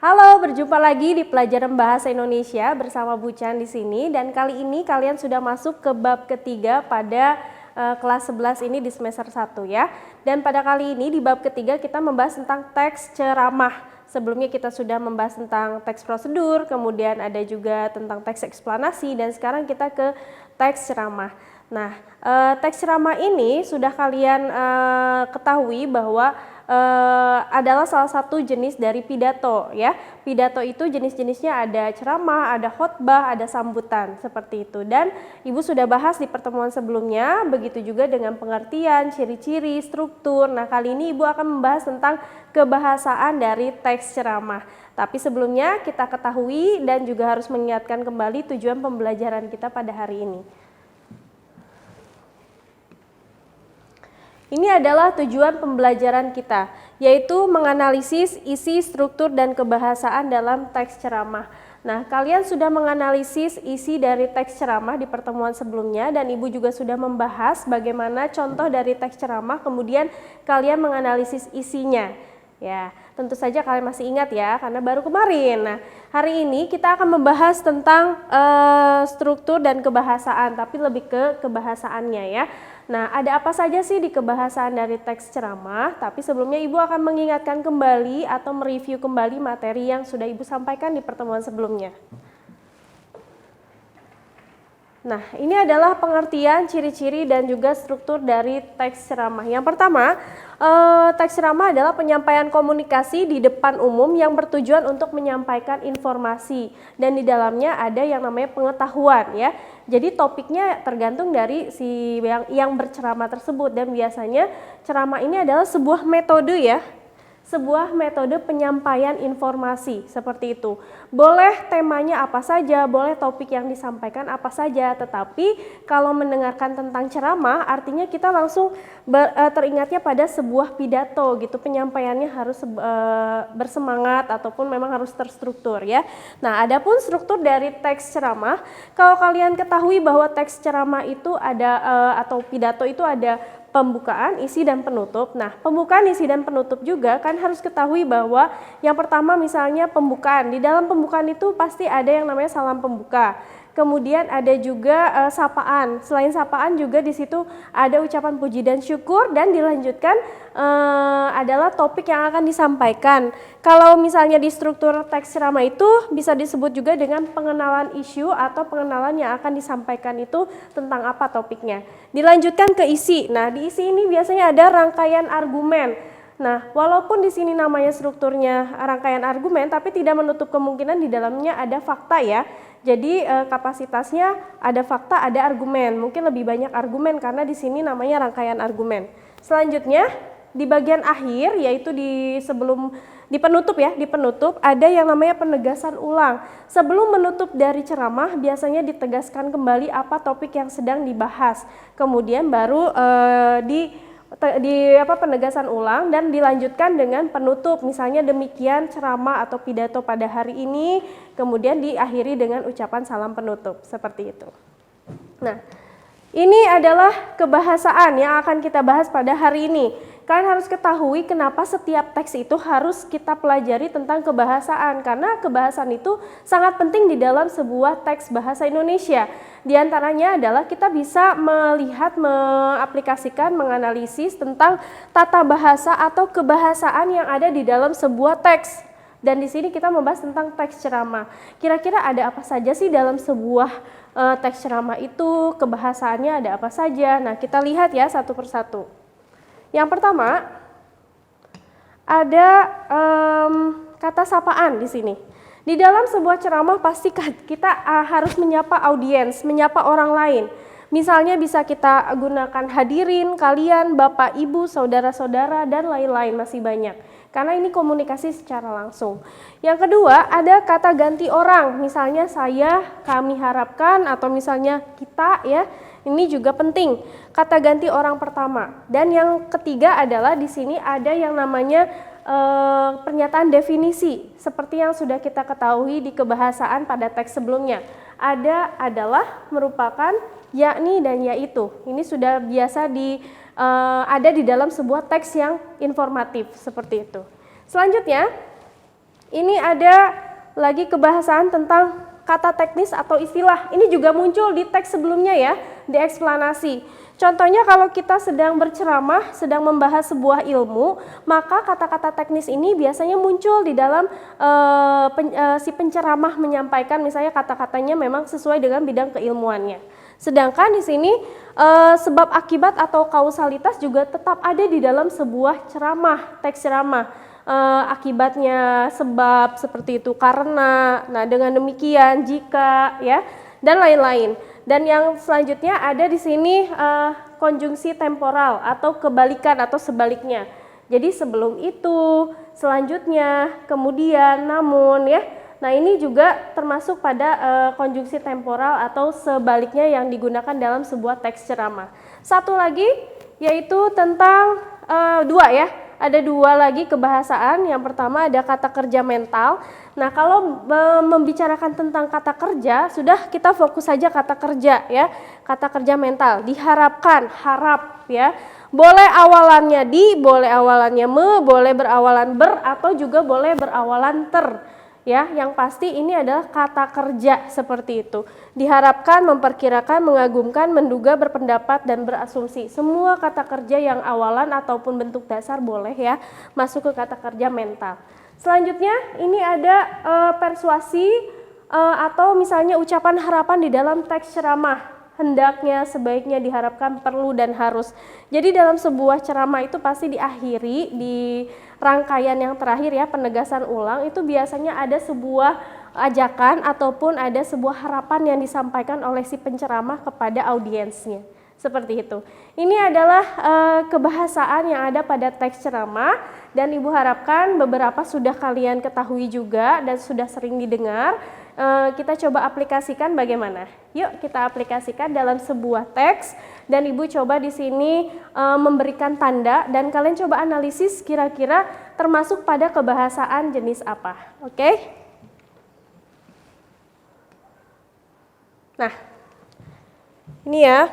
Halo, berjumpa lagi di pelajaran bahasa Indonesia bersama Bu Chan di sini, dan kali ini kalian sudah masuk ke bab ketiga pada kelas 11 ini di semester 1 ya. Dan pada kali ini di bab ketiga kita membahas tentang teks ceramah. Sebelumnya kita sudah membahas tentang teks prosedur, kemudian ada juga tentang teks eksplanasi, dan sekarang kita ke teks ceramah. Nah, teks ceramah ini sudah kalian ketahui bahwa adalah salah satu jenis dari pidato ya. Pidato itu jenis-jenisnya ada ceramah, ada khotbah, ada sambutan seperti itu. Dan Ibu sudah bahas di pertemuan sebelumnya, begitu juga dengan pengertian, ciri-ciri, struktur. Nah, kali ini Ibu akan membahas tentang kebahasaan dari teks ceramah. Tapi sebelumnya kita ketahui dan juga harus mengingatkan kembali tujuan pembelajaran kita pada hari ini. Ini adalah tujuan pembelajaran kita, yaitu menganalisis isi, struktur, dan kebahasaan dalam teks ceramah. Nah, kalian sudah menganalisis isi dari teks ceramah di pertemuan sebelumnya, dan Ibu juga sudah membahas bagaimana contoh dari teks ceramah, kemudian kalian menganalisis isinya. Ya, tentu saja kalian masih ingat ya, karena baru kemarin. Nah, hari ini kita akan membahas tentang struktur dan kebahasaan, tapi lebih ke kebahasaannya ya. Nah, ada apa saja sih di kebahasaan dari teks ceramah? Tapi sebelumnya Ibu akan mengingatkan kembali atau mereview kembali materi yang sudah Ibu sampaikan di pertemuan sebelumnya. Nah, ini adalah pengertian, ciri-ciri, dan juga struktur dari teks ceramah. Yang pertama, teks ceramah adalah penyampaian komunikasi di depan umum yang bertujuan untuk menyampaikan informasi, dan di dalamnya ada yang namanya pengetahuan ya. Jadi topiknya tergantung dari si yang berceramah tersebut, dan biasanya ceramah ini adalah sebuah metode ya. Sebuah metode penyampaian informasi seperti itu. Boleh temanya apa saja, boleh topik yang disampaikan apa saja, tetapi kalau mendengarkan tentang ceramah artinya kita langsung teringatnya pada sebuah pidato gitu. Penyampaiannya harus bersemangat ataupun memang harus terstruktur ya. Nah, adapun struktur dari teks ceramah, kalau kalian ketahui bahwa teks ceramah itu ada atau pidato itu ada pembukaan, isi, dan penutup. Nah, pembukaan, isi, dan penutup juga kan harus ketahui bahwa yang pertama misalnya pembukaan. Di dalam pembukaan itu pasti ada yang namanya salam pembuka. Kemudian ada juga sapaan. Selain sapaan juga di situ ada ucapan puji dan syukur, dan dilanjutkan adalah topik yang akan disampaikan. Kalau misalnya di struktur teks ceramah itu bisa disebut juga dengan pengenalan isu atau pengenalan yang akan disampaikan itu tentang apa topiknya. Dilanjutkan ke isi. Nah, di isi ini biasanya ada rangkaian argumen. Nah, walaupun di sini namanya strukturnya rangkaian argumen, tapi tidak menutup kemungkinan di dalamnya ada fakta ya. Jadi kapasitasnya ada fakta, ada argumen. Mungkin lebih banyak argumen karena di sini namanya rangkaian argumen. Selanjutnya di bagian akhir, yaitu di penutup ya, di penutup ada yang namanya penegasan ulang. Sebelum menutup dari ceramah biasanya ditegaskan kembali apa topik yang sedang dibahas. Kemudian baru penegasan ulang dan dilanjutkan dengan penutup, misalnya demikian ceramah atau pidato pada hari ini, kemudian diakhiri dengan ucapan salam penutup seperti itu. Nah, ini adalah kebahasaan yang akan kita bahas pada hari ini. Kalian harus ketahui kenapa setiap teks itu harus kita pelajari tentang kebahasaan, karena kebahasaan itu sangat penting di dalam sebuah teks bahasa Indonesia. Di antaranya adalah kita bisa melihat, mengaplikasikan, menganalisis tentang tata bahasa atau kebahasaan yang ada di dalam sebuah teks. Dan di sini kita membahas tentang teks ceramah. Kira-kira ada apa saja sih dalam sebuah teks ceramah itu, kebahasaannya ada apa saja? Nah, kita lihat ya satu persatu. Yang pertama, ada kata sapaan di sini. Di dalam sebuah ceramah pasti kita harus menyapa audiens, menyapa orang lain. Misalnya bisa kita gunakan hadirin, kalian, bapak, ibu, saudara-saudara, dan lain-lain, masih banyak. Karena ini komunikasi secara langsung. Yang kedua, ada kata ganti orang. Misalnya saya, kami harapkan, atau misalnya kita ya. Ini juga penting, kata ganti orang pertama. Dan yang ketiga adalah di sini ada yang namanya pernyataan definisi, seperti yang sudah kita ketahui di kebahasaan pada teks sebelumnya. Ada, adalah, merupakan, yakni, dan yaitu. Ini sudah biasa ada di dalam sebuah teks yang informatif seperti itu. Selanjutnya Ini ada lagi kebahasaan tentang kata teknis atau istilah. Ini juga muncul di teks sebelumnya ya, di eksplanasi. Contohnya kalau kita sedang berceramah, sedang membahas sebuah ilmu, maka kata-kata teknis ini biasanya muncul di dalam si penceramah menyampaikan, misalnya kata-katanya memang sesuai dengan bidang keilmuannya. Sedangkan di sini sebab akibat atau kausalitas juga tetap ada di dalam sebuah ceramah, teks ceramah. Akibatnya, sebab seperti itu, karena, nah dengan demikian, jika, ya, dan lain-lain. Dan yang selanjutnya ada di sini konjungsi temporal atau kebalikan atau sebaliknya. Jadi sebelum itu, selanjutnya, kemudian, namun, ya. Nah ini juga termasuk pada konjungsi temporal atau sebaliknya yang digunakan dalam sebuah teks ceramah. Satu lagi yaitu tentang dua ya. Ada dua lagi kebahasaan. Yang pertama ada kata kerja mental. Nah, kalau membicarakan tentang kata kerja, sudah kita fokus saja kata kerja ya. Kata kerja mental, diharapkan, harap ya. Boleh awalannya di, boleh awalannya me, boleh berawalan ber, atau juga boleh berawalan ter. Ya, yang pasti ini adalah kata kerja seperti itu. Diharapkan, memperkirakan, mengagumkan, menduga, berpendapat, dan berasumsi. Semua kata kerja yang awalan ataupun bentuk dasar boleh ya masuk ke kata kerja mental. Selanjutnya ini ada persuasi atau misalnya ucapan harapan di dalam teks ceramah. Hendaknya, sebaiknya, diharapkan, perlu, dan harus. Jadi dalam sebuah ceramah itu pasti diakhiri di rangkaian yang terakhir ya, penegasan ulang, itu biasanya ada sebuah ajakan ataupun ada sebuah harapan yang disampaikan oleh si penceramah kepada audiensnya. Seperti itu. Ini adalah kebahasaan yang ada pada teks ceramah dan Ibu harapkan beberapa sudah kalian ketahui juga dan sudah sering didengar. Kita coba aplikasikan bagaimana? Yuk kita aplikasikan dalam sebuah teks dan Ibu coba di sini memberikan tanda dan kalian coba analisis kira-kira termasuk pada kebahasaan jenis apa. Oke? Nah, ini ya.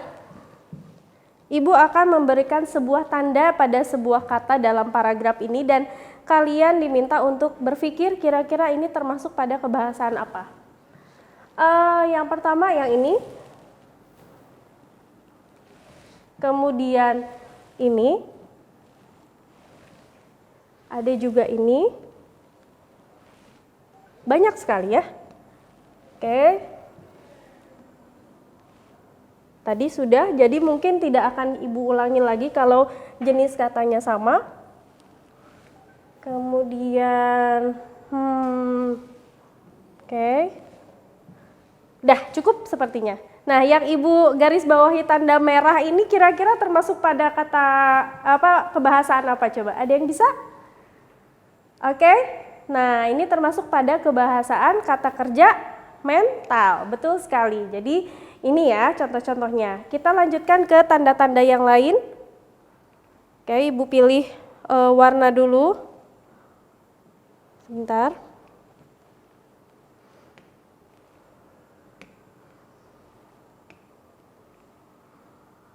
Ibu akan memberikan sebuah tanda pada sebuah kata dalam paragraf ini dan kalian diminta untuk berpikir kira-kira ini termasuk pada kebahasaan apa. Yang pertama yang ini, kemudian ini, ada juga ini, banyak sekali ya. Oke. Tadi sudah, jadi mungkin tidak akan Ibu ulangi lagi kalau jenis katanya sama. Kemudian, oke. Dah cukup sepertinya. Nah, yang Ibu garis bawahi tanda merah ini kira-kira termasuk pada kata apa, kebahasaan apa coba? Ada yang bisa? Oke. Nah, ini termasuk pada kebahasaan kata kerja mental. Betul sekali. Jadi ini ya contoh-contohnya. Kita lanjutkan ke tanda-tanda yang lain. Oke, Ibu pilih warna dulu. Sebentar.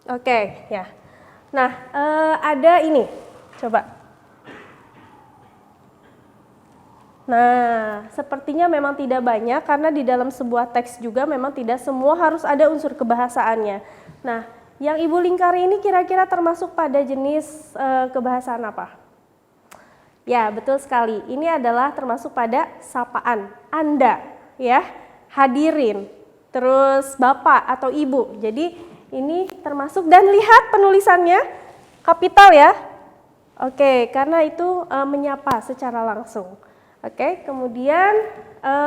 Oke, ya. Nah, ada ini. Coba. Nah, sepertinya memang tidak banyak karena di dalam sebuah teks juga memang tidak semua harus ada unsur kebahasaannya. Nah, yang Ibu lingkari ini kira-kira termasuk pada jenis kebahasaan apa? Ya, betul sekali. Ini adalah termasuk pada sapaan. Anda, ya, hadirin, terus Bapak atau Ibu. Jadi ini termasuk dan lihat penulisannya kapital ya. Oke, karena itu menyapa secara langsung. Oke, kemudian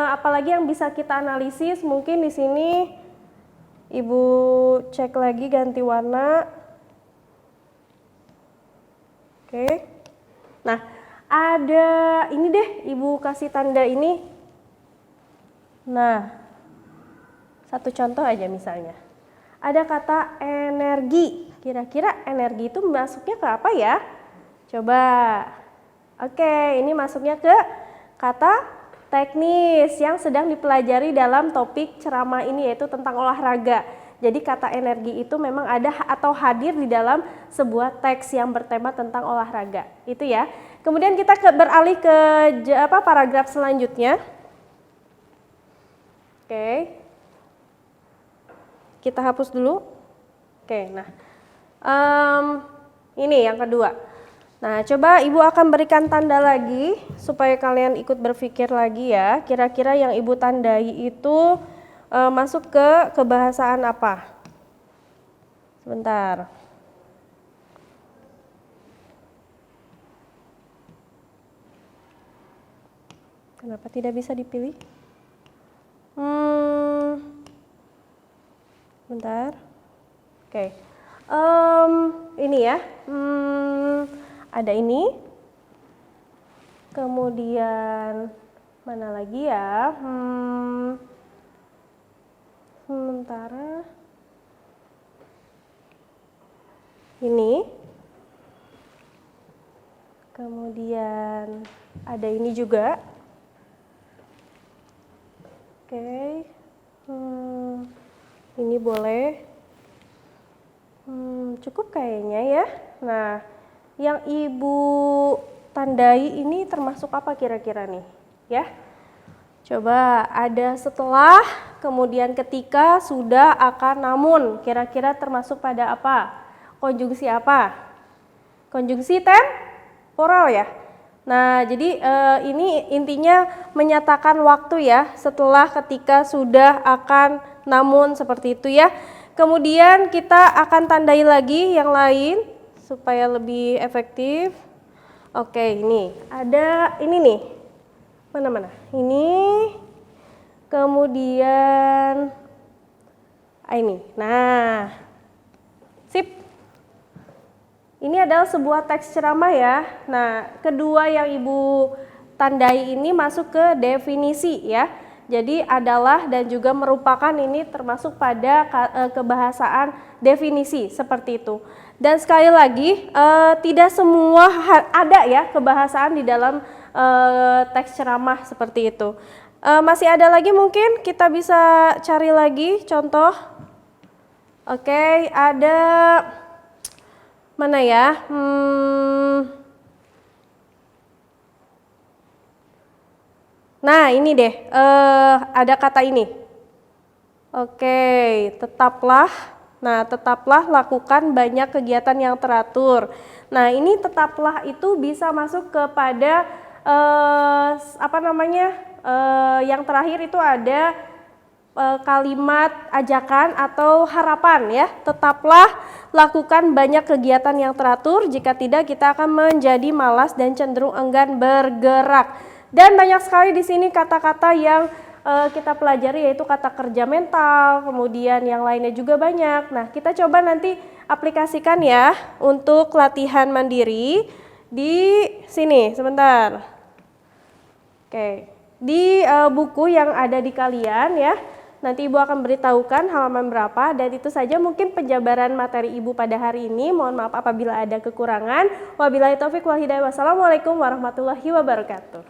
apalagi yang bisa kita analisis, mungkin di sini Ibu cek lagi ganti warna. Oke. Nah, ada ini deh, Ibu kasih tanda ini. Nah, satu contoh aja misalnya. Ada kata energi. Kira-kira energi itu masuknya ke apa ya? Coba. Oke, ini masuknya ke kata teknis yang sedang dipelajari dalam topik ceramah ini yaitu tentang olahraga. Jadi kata energi itu memang ada atau hadir di dalam sebuah teks yang bertema tentang olahraga. Itu ya. Kemudian kita beralih ke paragraf selanjutnya. Oke. Kita hapus dulu. Oke, nah. Ini yang kedua. Nah, coba Ibu akan berikan tanda lagi supaya kalian ikut berpikir lagi ya. Kira-kira yang Ibu tandai itu masuk ke kebahasaan apa? Sebentar. Kenapa tidak bisa dipilih? Bentar. Oke. Ini ya. Ada ini. Kemudian mana lagi ya? Sementara ini. Kemudian ada ini juga. Oke. Ini boleh. Cukup kayaknya ya. Nah, yang Ibu tandai ini termasuk apa kira-kira nih? Ya. Coba ada setelah, kemudian ketika, sudah, akan, namun. Kira-kira termasuk pada apa? Konjungsi apa? Konjungsi temporal ya. Nah, jadi ini intinya menyatakan waktu ya, setelah, ketika, sudah, akan, namun, seperti itu ya. Kemudian kita akan tandai lagi yang lain supaya lebih efektif. Oke, ini ada ini nih. Mana-mana? Ini. Kemudian ini. Nah, sip. Ini adalah sebuah teks ceramah ya. Nah, kedua yang Ibu tandai ini masuk ke definisi ya. Jadi adalah dan juga merupakan ini termasuk pada kebahasaan definisi seperti itu. Dan sekali lagi tidak semua ada ya kebahasaan di dalam teks ceramah seperti itu. Masih ada lagi mungkin kita bisa cari lagi contoh. Oke, ada mana ya? Nah ini deh, ada kata ini. Oke, tetaplah. Nah, tetaplah lakukan banyak kegiatan yang teratur. Nah, ini tetaplah itu bisa masuk kepada yang terakhir itu ada kalimat ajakan atau harapan ya. Tetaplah lakukan banyak kegiatan yang teratur, jika tidak kita akan menjadi malas dan cenderung enggan bergerak. Dan banyak sekali di sini kata-kata yang kita pelajari, yaitu kata kerja mental, kemudian yang lainnya juga banyak. Nah, kita coba nanti aplikasikan ya untuk latihan mandiri di sini sebentar. Oke, di buku yang ada di kalian ya. Nanti Ibu akan beritahukan halaman berapa, dan itu saja mungkin penjabaran materi Ibu pada hari ini. Mohon maaf apabila ada kekurangan. Wabillahi taufik wal hidayah. Wassalamualaikum warahmatullahi wabarakatuh.